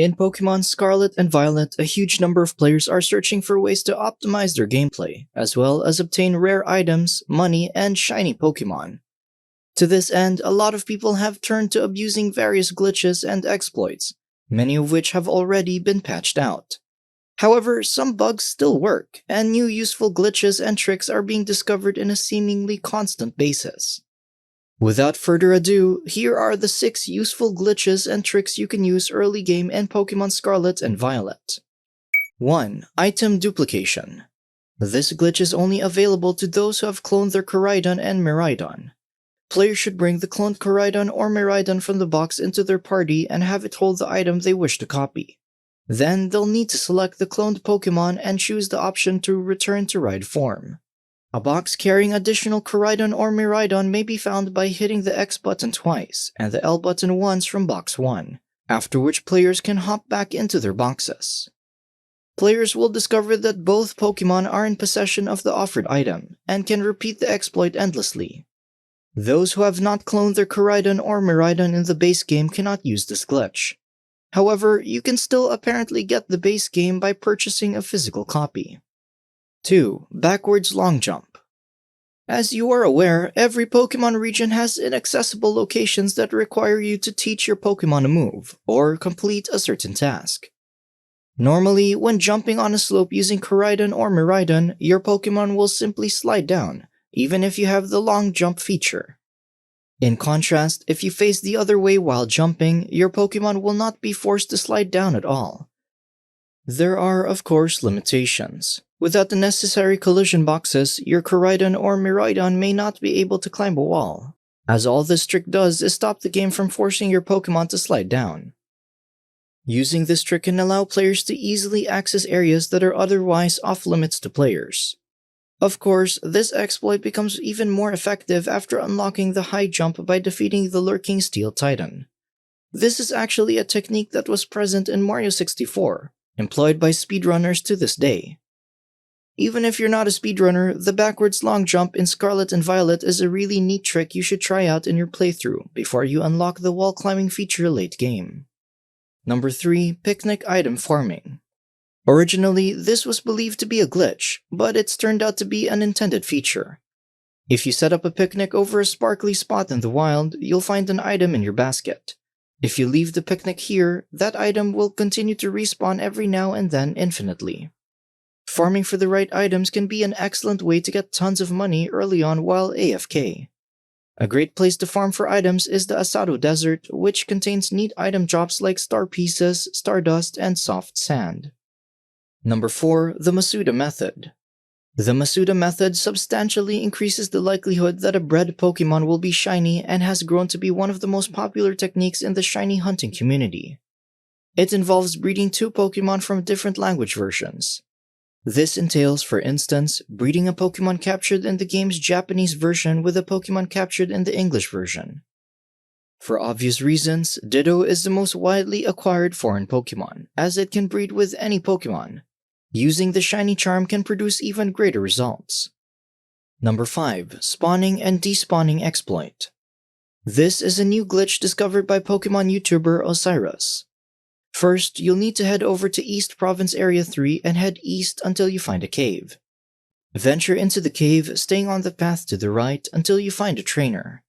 In Pokemon Scarlet and Violet, a huge number of players are searching for ways to optimize their gameplay, as well as obtain rare items, money, and shiny Pokemon. To this end, a lot of people have turned to abusing various glitches and exploits, many of which have already been patched out. However, some bugs still work, and new useful glitches and tricks are being discovered in a seemingly constant basis. Without further ado, here are the 6 useful glitches and tricks you can use early game in Pokemon Scarlet and Violet. 1. Item Duplication. This glitch is only available to those who have cloned their Koraidon and Miraidon. Players should bring the cloned Koraidon or Miraidon from the box into their party and have it hold the item they wish to copy. Then they'll need to select the cloned Pokemon and choose the option to return to ride form. A box carrying additional Koraidon or Miraidon may be found by hitting the X button twice and the L button once from box 1, after which players can hop back into their boxes. Players will discover that both Pokemon are in possession of the offered item, and can repeat the exploit endlessly. Those who have not cloned their Koraidon or Miraidon in the base game cannot use this glitch. However, you can still apparently get the base game by purchasing a physical copy. 2. Backwards Long Jump. As you are aware, every Pokemon region has inaccessible locations that require you to teach your Pokemon a move, or complete a certain task. Normally, when jumping on a slope using Koraidon or Miraidon, your Pokemon will simply slide down, even if you have the long jump feature. In contrast, if you face the other way while jumping, your Pokemon will not be forced to slide down at all. There are, of course, limitations. Without the necessary collision boxes, your Koraidon or Miraidon may not be able to climb a wall, as all this trick does is stop the game from forcing your Pokemon to slide down. Using this trick can allow players to easily access areas that are otherwise off-limits to players. Of course, this exploit becomes even more effective after unlocking the high jump by defeating the lurking Steel Titan. This is actually a technique that was present in Mario 64, employed by speedrunners to this day. Even if you're not a speedrunner, the backwards long jump in Scarlet and Violet is a really neat trick you should try out in your playthrough before you unlock the wall climbing feature late game. Number 3. Picnic Item Farming. Originally, this was believed to be a glitch, but it's turned out to be an intended feature. If you set up a picnic over a sparkly spot in the wild, you'll find an item in your basket. If you leave the picnic here, that item will continue to respawn every now and then infinitely. Farming for the right items can be an excellent way to get tons of money early on while AFK. A great place to farm for items is the Asado Desert, which contains neat item drops like star pieces, stardust, and soft sand. Number 4. The Masuda Method. The Masuda method substantially increases the likelihood that a bred Pokemon will be shiny and has grown to be one of the most popular techniques in the shiny hunting community. It involves breeding 2 Pokemon from different language versions. This entails, for instance, breeding a Pokemon captured in the game's Japanese version with a Pokemon captured in the English version. For obvious reasons, Ditto is the most widely acquired foreign Pokemon, as it can breed with any Pokemon. Using the shiny charm can produce even greater results. Number 5. Spawning and Despawning Exploit. This is a new glitch discovered by Pokemon YouTuber Osiris. First, you'll need to head over to East Province Area 3 and head east until you find a cave. Venture into the cave, staying on the path to the right until you find a trainer.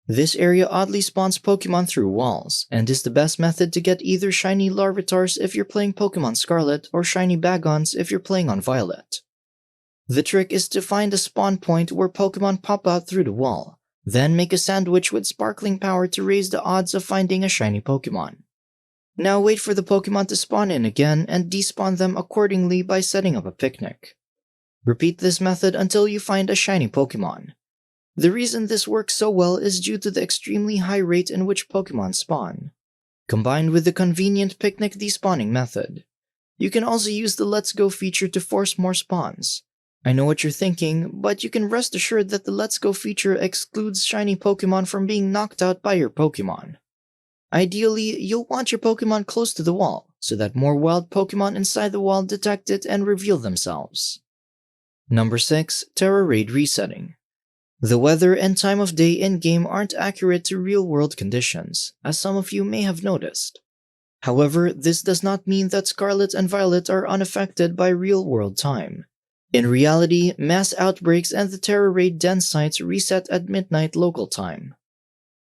This area oddly spawns Pokemon through walls, and is the best method to get either shiny Larvitars if you're playing Pokemon Scarlet or shiny Bagons if you're playing on Violet. The trick is to find a spawn point where Pokemon pop out through the wall, then make a sandwich with sparkling power to raise the odds of finding a shiny Pokemon. Now wait for the Pokemon to spawn in again and despawn them accordingly by setting up a picnic. Repeat this method until you find a shiny Pokemon. The reason this works so well is due to the extremely high rate in which Pokemon spawn, combined with the convenient picnic despawning method. You can also use the Let's Go feature to force more spawns. I know what you're thinking, but you can rest assured that the Let's Go feature excludes shiny Pokemon from being knocked out by your Pokemon. Ideally, you'll want your Pokemon close to the wall, so that more wild Pokemon inside the wall detect it and reveal themselves. Number 6. Terra Raid Resetting. The weather and time of day in-game aren't accurate to real-world conditions, as some of you may have noticed. However, this does not mean that Scarlet and Violet are unaffected by real-world time. In reality, mass outbreaks and the terror raid den sites reset at midnight local time.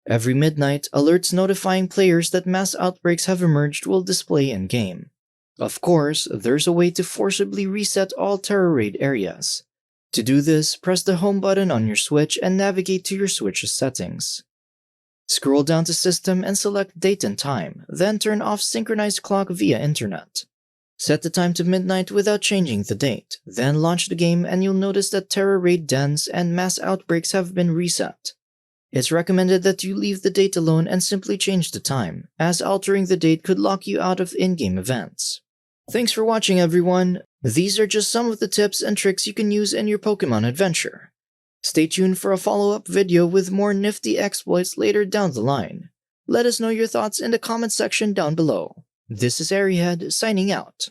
Every midnight, alerts notifying players that mass outbreaks have emerged will display in-game. Of course, there's a way to forcibly reset all terror raid areas. To do this, press the home button on your Switch and navigate to your Switch's settings. Scroll down to System and select Date and Time, then turn off Synchronized Clock via Internet. Set the time to midnight without changing the date, then launch the game and you'll notice that terror raid dens and mass outbreaks have been reset. It's recommended that you leave the date alone and simply change the time, as altering the date could lock you out of in-game events. Thanks for watching, everyone! These are just some of the tips and tricks you can use in your Pokemon adventure. Stay tuned for a follow-up video with more nifty exploits later down the line. Let us know your thoughts in the comment section down below. This is Airhead signing out.